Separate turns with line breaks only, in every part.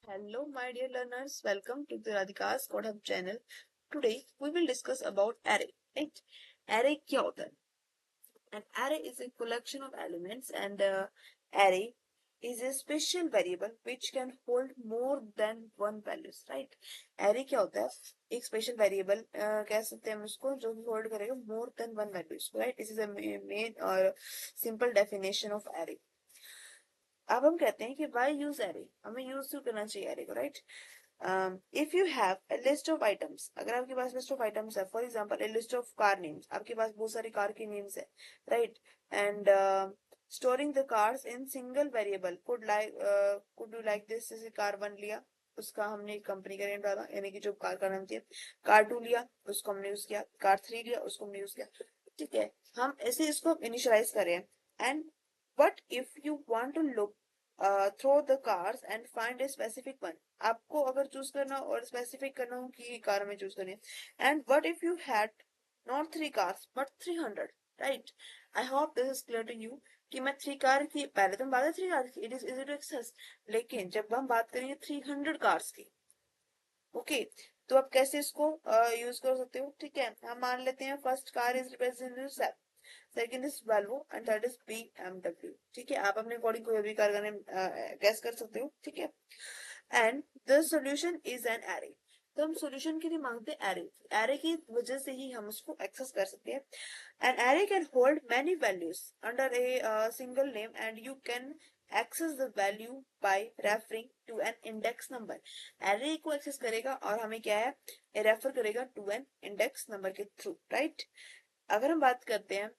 Hello, my dear learners. Welcome to the Radhika's Code Hub channel. Today, we will discuss about array. Right? Array क्या होता है? An array is a collection of elements, and array is a special variable which can hold more than one values. Right? Array क्या होता है? एक special variable कह सकते हैं हम उसको जो कि hold करेगा more than one values. Right? This is a main और simple definition of array. अब हम कहते हैं कि why use array? हमें use क्यों करना चाहिए array को, right? If you have a list of items, अगर आपके पास list of items है, for example, a list of car names, आपके पास बहुत सारी कार की names है, right? And storing the cars in single variable could do like this, जैसे car 1 लिया, उसका हमने कंपनी का नेम डाला, यानी कि जो कार का नाम थी, कार 2 लिया, उसको हमने यूज किया, कार 3 लिया, उसको हमने यूज किया, ठीक है? हम ऐसे इसको इनिशियलाइज करें. And what if you want to look through the cars and find a specific one? आपको अगर चूज करना और स्पेसिफिक करना हो कि कार में चूज करनी है. And what if you had not 3 cars but 300, right? I hope this is clear to you कि मैं 3 कार की, पहले तो हम बात है 3 कार की, it is easy to access, लेकिन जब हम बात करेंगे 300 कार्स की, ओके, तो आप कैसे इसको यूज कर सकते हो? ठीक है, हम मान लेते हैं first car is represented, second is Volvo and third is BMW. ठीक है, आप अपने अकॉर्डिंग कोई भी कार का नेम गेस कर सकते हो. ठीक है, and the solution is an array. तो हम सॉल्यूशन के लिए मांगते हैं एरे. एरे की वजह से ही हम उसको एक्सेस कर सकते हैं. An array can hold many values under a single name and you can access the value by referring to an index number. Array को एक्सेस करेगा और हमें क्या है, रेफर करेगा टू एन इंडेक्स नंबर के थ्रू, राइट? अगर हम बात करते हैं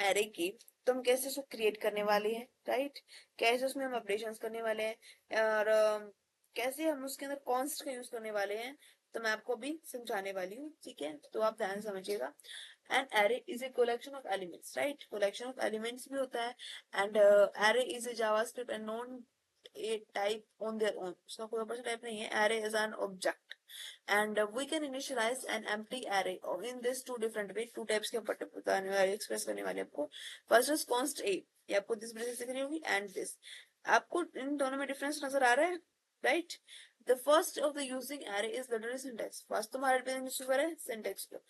एरे की, तो हम कैसे उसको क्रिएट करने वाले हैं, राइट? कैसे उसमें हम ऑपरेशंस करने वाले हैं और कैसे हम उसके अंदर कॉन्स्ट का यूज करने वाले हैं, तो मैं आपको अभी समझाने वाली हूँ. ठीक है, तो आप ध्यान समझिएगा. An array is a collection of elements, right? Collection of elements भी होता है. And array is a JavaScript and non A type on their own. उसका कोई ऊपर से टाइप नहीं है. Array is an object and we can initialize an empty array or in this two different way. Two types के बताने वाले, express करने वाले आपको. फर्स्ट इज const a, ये आपको दिस वजह से करनी होगी, एंड दिस. आपको इन दोनों में डिफरेंस नजर आ रहा है, right? The first of the using array is literally syntax. First तो हमारा रिप्रेजेंट कर रहा है सिंटेक्स को,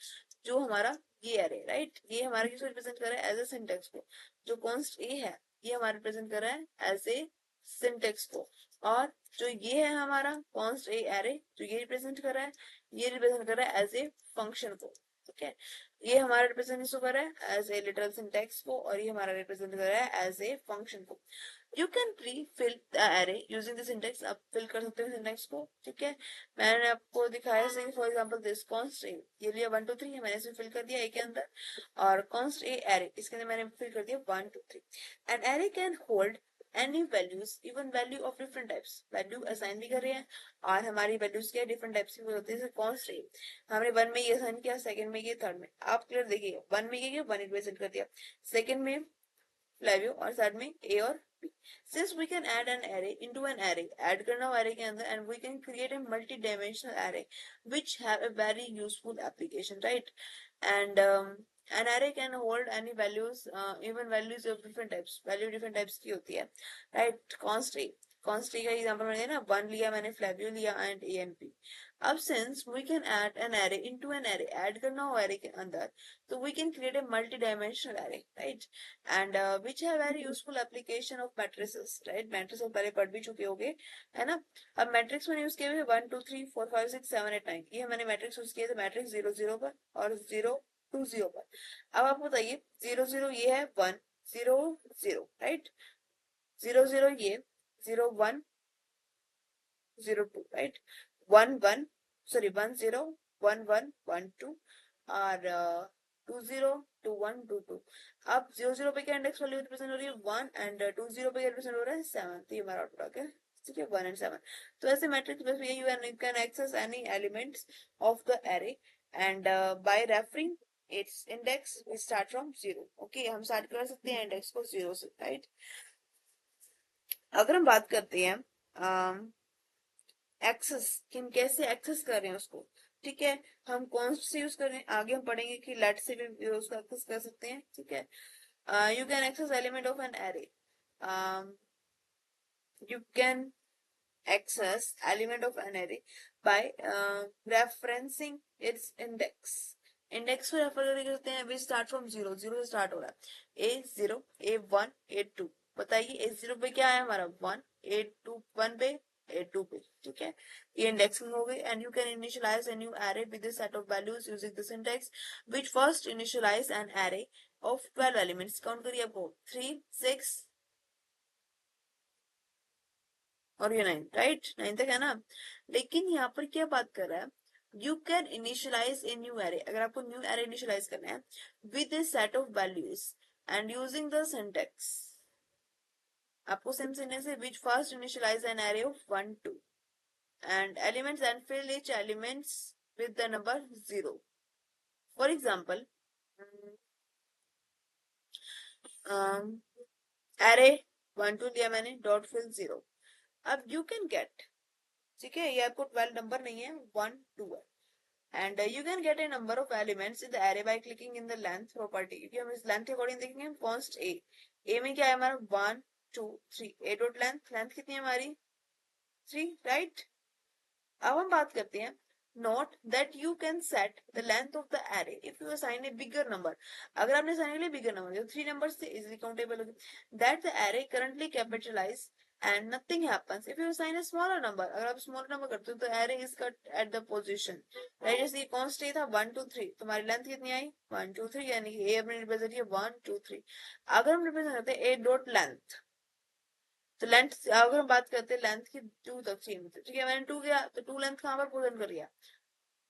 जो हमारा ये एरे, राइट, ये हमारा किसको रिप्रेजेंट कर रहा है? एज ए सिंटेक्स को. जो const a है, ये हमारा रिप्रेजेंट कर रहा है एज ए सिंटेक्स को. और जो ये है हमारा const a array, जो ये रिप्रेजेंट कर रहा है, ये रिप्रेजेंट कर रहा है एज ए फंक्शन को. ठीक है, ये हमारा रिप्रेजेंट कर रहा है एज ए लिटरल सिंटेक्स को, और ये हमारा रिप्रेजेंट कर रहा है एज ए फंक्शन को. You can pre fill the array using the syntax. आप फिल कर सकते हो सिंटेक्स को. ठीक है, मैंने आपको दिखाया सही. For example this const a, ये लिया 1 2 3 है, मैंने इसे फिल कर दिया a के अंदर. और const a array, इसके अंदर मैंने फिल कर दिया 1 2 3. N array can hold any values, even value of different types. Value assign भी कर रहे हैं, और हमारी वैल्यूज क्या डिफरेंट टाइप्स की होती है. जैसे const a, हमने 1 में ये असाइन किया, सेकंड में ये, थर्ड में. आप क्लियर देखिए, 1 में ये 1 रिप्रेजेंट कर दिया, सेकंड में फ्लैवियो, और थर्ड में a और b. Since we can add an array into an array, add करना हो array के अंदर, and we can create a multi-dimensional array which have a very useful application, right? And an array can hold any values, even values of different types. Value different types की होती है, right? const a, const a का example मैंने ना 1 लिया मैंने, फ्लैवियो लिया, and a and b. अब since we can add an array into an array, add करना हो array के अंदर, तो we can create a multi-dimensional array, right? And which have very useful application of matrices, right? Matrix हम पहले पढ़ भी चुके होंगे, है ना? अब मैट्रिक्स मैंने यूज किए हुए 1 2 3 4 5 6 7 8 9, ये मैंने मैट्रिक्स यूज किए थे मैट्रिक्स 0 0 पर और 0 2 0 पर. अब आप बताइए 0 0 ये है 1 0 0, राइट? 0 0 ये 0 1 0 2, राइट? 1 1 सॉरी 1 0 1 1 1 2 और 2 0 2 1 2 2. अब 0 0 पे क्या इंडेक्स वैल्यू रिप्रेजेंट हो रही है 1, एंड 2 0 पे क्या रिप्रेजेंट हो रहा है 7. तो ये हमारा आउटपुट आ गया, ठीक है, 1 and 7. तो ऐसे मैट्रिक्स बेस पे you can access any elements of the array, and by referring its index we start from 0. Okay, हम स्टार्ट कर सकते हैं इंडेक्स को 0 से, राइट? अगर हम बात करते हैं एक्सेस, कि हम कैसे एक्सेस कर रहे हैं उसको, ठीक है, हम कॉन्स्ट से यूज कर रहे हैं, आगे हम पढ़ेंगे कि लेट से भी उसको एक्सेस कर सकते हैं. ठीक है, you can access element of an array. You can access element of an array by referencing its index. Index को रेफर करके करते हैं which start from zero, zero से स्टार्ट हो रहा है A0, A1, A2। बताइए A0 पे क्या है हमारा 1, A2 1 पे, A2 पे, ठीक है। ये इंडेक्सिंग हो गई and you can initialize a new array with a set of values using this index which first initialize an array of 12 elements। Count करिए आपको 3, 6 और ये 9, राइट, 9 तक है ना। लेकिन यहाँ पर क्या बात कर रहा है, you can initialize a new array, अगर आपको न्यू एरे इनिशियलाइज करना है with a set of values and using the syntax, आपको सेम सिंटेक्स है which first initialize an array of 1 2 and elements and fill each elements with the number 0। For example, array 1 2 दिया मैंने, dot fill 0। अब you can get, ठीक है, ये आपको 12 number नहीं है, 1 2 है। And you can get A number of elements in the array by clicking in the length property, क्योंकि हम इस लेंथ के अकॉर्डिंग देखेंगे कॉन्स्ट ए में क्या है हमारा 1 2 3, ए डॉट लेंथ, लेंथ कितनी है हमारी 3, राइट। अब हम बात करते हैं note that you can set the length of the array if you assign A bigger number, अगर आपने असाइन के लिए बिगर नंबर जो 3 नंबर से इजिली काउंटेबल होगी that the array currently capitalize and nothing happens if you assign a smaller number। अगर आप smaller number करते हो तो array is cut at the position, right. जैसे कॉन्स्ट था 1 2 3, तुम्हारी लेंथ कितनी आई 1 2 3, यानी कि ए अपने रिप्रेजेंट किया 1 2 3। अगर हम रिप्रेजेंट करते हैं ए डॉट लेंथ, तो लेंथ अगर हम बात करते हैं लेंथ की 2 तक चाहिए, ठीक है, मैंने 2 किया तो 2 लेंथ कहां पर प्रेजेंट कर दिया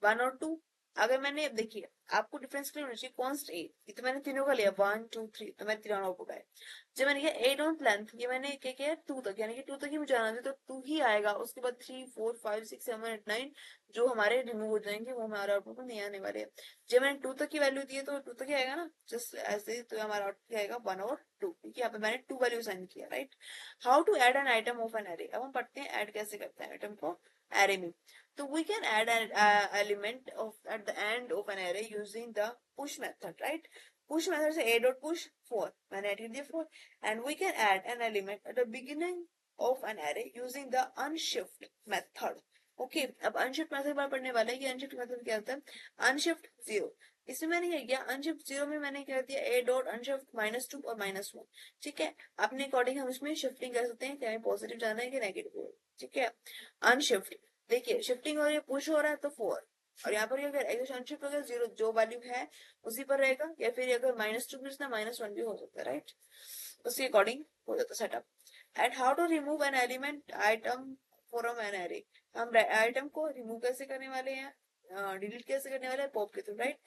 1 और 2। अगर मैंने, अब देखिए आपको डिफरेंस क्लियर होना चाहिए, कॉन्स्ट ए, ये तो मैंने तीनों का लिया 1 2 3, तो मैंने तीनों आउटपुट आए। जब मैंने किया 8 ऑन लेंथ, ये मैंने क्या किया 2 तक, यानी कि 2 तक ही मुझे आना था, तो 2 ही आएगा। उसके बाद 3 4 5 6 7 8 9 जो हमारे रिमूव हो जाएंगे, वो हमारे आउटपुट में नहीं आने वाले हैं। जब मैंने 2 तक की वैल्यू दी है तो 2 तक ही आएगा ना, जस्ट ऐसे ही, तो हमारा आउटपुट आएगा 1 और 2, क्योंकि यहाँ पे मैंने 2 वैल्यू साइन किया, right. How to add an item of an array, अब हम पढ़ते हैं ऐड कैसे करते हैं आइटम को एरे में। So we can add an element of at the end of an array using the push method, right? Push method से a dot push 4, मैंने add कर दिया 4, and we can add an element at the beginning of an array using the unshift method। Okay, अब unshift method बार पढ़ने वाला है कि unshift method क्या होता है, unshift 0। इसमें मैंने क्या किया, unshift 0 में मैंने क्या दिया a dot unshift -2 और -1, ठीक है। अपने अकॉर्डिंग हम इसमें शिफ्टिंग कर सकते हैं कि हमें पॉजिटिव जाना है कि नेगेटिव, ठीक है। अनशिफ्ट, देखिए शिफ्टिंग हो रही है, पुश हो रहा है तो 4, और यहाँ पर अगर अनशिफ्ट हो गया 0, जो वैल्यू है उसी पर रहेगा, या फिर अगर -2 भी -1 भी हो सकता है, राइट। उसके अकॉर्डिंग हो जाता है setup. And how to remove an element item from an array, हम आइटम को रिमूव कैसे करने वाले हैं, डिलीट कैसे करने वाले हैं, पॉप के थ्रू, राइट।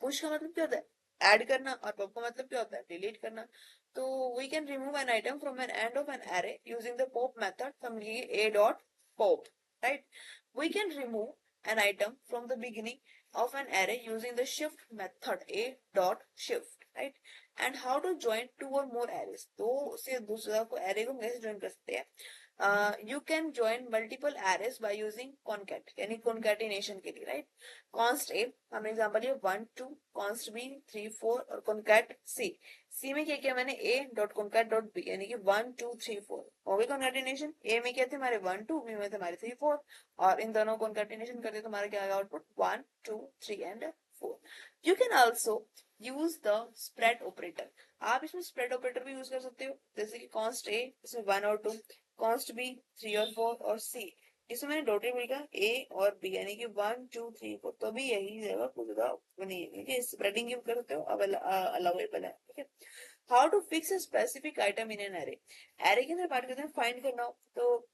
पुश का मतलब क्या होता है ऐड करना, और पॉप का मतलब क्या होता है डिलीट करना। तो we can remove an item from an end of an array using the pop method, हम लिखेंगे a dot pop, right? We can remove an item from the beginning of an array using the shift method, a dot shift, right? And how to join 2 or more arrays, दो से दूसरा को array को कैसे join कर सकते हैं, you can join multiple arrays by using concat, यानी concatenation के लिए, right? const a, हमने एग्जांपल लिया 1 2, const b 3 4 और concat c। सी में क्या किया मैंने a dot concat dot b, यानी कि 1 2 3 4 हो गई concatenation। a में क्या थे हमारे 1 2, b में थे हमारे 3 4, और इन दोनों concatenation करते तो हमारा क्या आएगा output 1 2 3 and 4। You can also use the spread operator, आप इसमें स्प्रेड ऑपरेटर भी यूज कर सकते हो, जैसे कि const a इसमें 1 और 2, const b 3 और 4, और c इसमें मैंने डॉटेड लिखा a और b, यानी कि 1 2 3 4, तो भी यही जगह कुछ नहीं है, ठीक है। स्प्रेडिंग यूज कर सकते हो, अब अलाउेबल है, ठीक है। How to fix a specific item in an array, array के अंदर बात करते हैं फाइंड करना हो, तो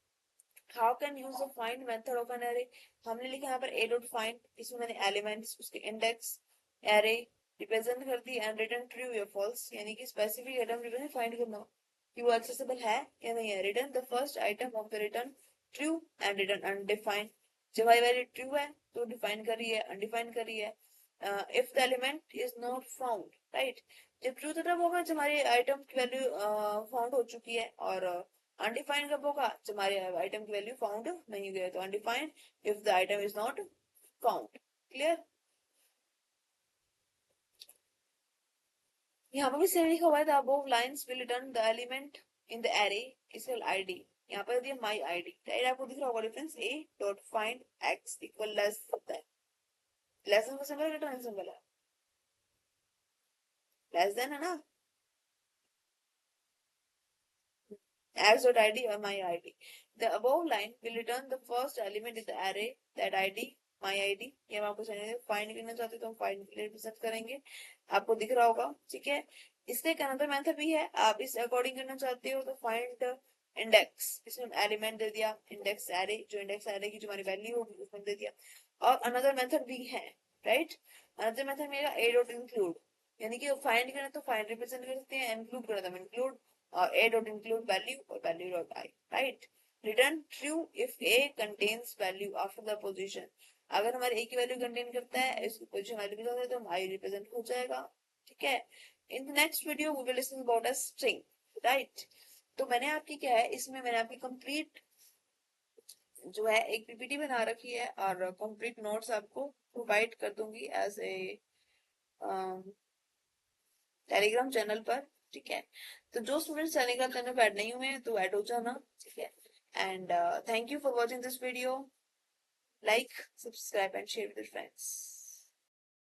how can use the find method of an array, हमने लिखा यहाँ पर a डॉट फाइंड, इसमें मैंने एलिमेंट्स उसके इंडेक्स एरे रिप्रेजेंट कर दी एंड रिटर्न ट्रू या फॉल्स, यानी कि स्पेसिफिक आइटम रिटर्न फाइंड करना हो कि वो एक्सेसिबल है या नहीं है। Return the first item of the return true and return undefined, जब हमारी वैल्यू ट्रू है तो डिफाइन कर रही है, अनडिफाइन कर रही है। If the element is not found, right, जब ट्रू तब होगा जब हमारी आइटम की वैल्यू फाउंड हो चुकी है, और अनडिफाइंड कब होगा जब हमारे आइटम की वैल्यू फाउंड नहीं हुई है, तो undefined if the item is not found. Clear, यहाँ पर भी सेम लिखा हुआ है, the above lines will return the element in the array is called ID यहाँ पर दिया माई आईडी, राइट। आपको दिख रहा होगा डिफरेंस, ए dot find x equal less होता है, लेस देन का सिंबल है, रिटर्न सिंबल है, लेस देन है ना, x dot id or my id. The above line will return the first element in the array, that id, my id. ये हम आपको फाइंड करना चाहते तो हम फाइंड के लिए रिप्रेजेंट करेंगे, आपको दिख रहा होगा, ठीक है। इसका एक अनदर मेथड भी है, आप इस अकॉर्डिंग करना चाहते हो तो फाइंड इंडेक्स, इसमें एलिमेंट दे दिया, इंडेक्स एरे, जो इंडेक्स एरे की जो हमारी वैल्यू होगी उसमें दे दिया। और अनदर मेथड भी है, राइट। अनदर मेथड मेरा ए डॉट इंक्लूड, यानी कि फाइंड करना तो फाइंड रिप्रेजेंट कर सकते हैं, इंक्लूड करना तो इंक्लूड, और a dot include value or value dot I, right? Return true if a contains value after the position. अगर हमारे a की वैल्यू कंटेन करता है, इसकी पोजीशन वैल्यू के साथ, तो हम I रिप्रेजेंट हो जाएगा, ठीक है। In the next video we will listen about a string, right. तो मैंने आपकी क्या है, इसमें मैंने आपकी कंप्लीट जो है एक पीपीटी बना रखी है और कंप्लीट नोट्स आपको प्रोवाइड कर दूंगी एज ए टेलीग्राम चैनल पर, ठीक है। तो जो स्टूडेंट्स टेलीग्राम चैनल पर ऐड नहीं हुए हैं तो ऐड हो जाना, ठीक है। And thank you for watching this video, like, subscribe and share with your friends.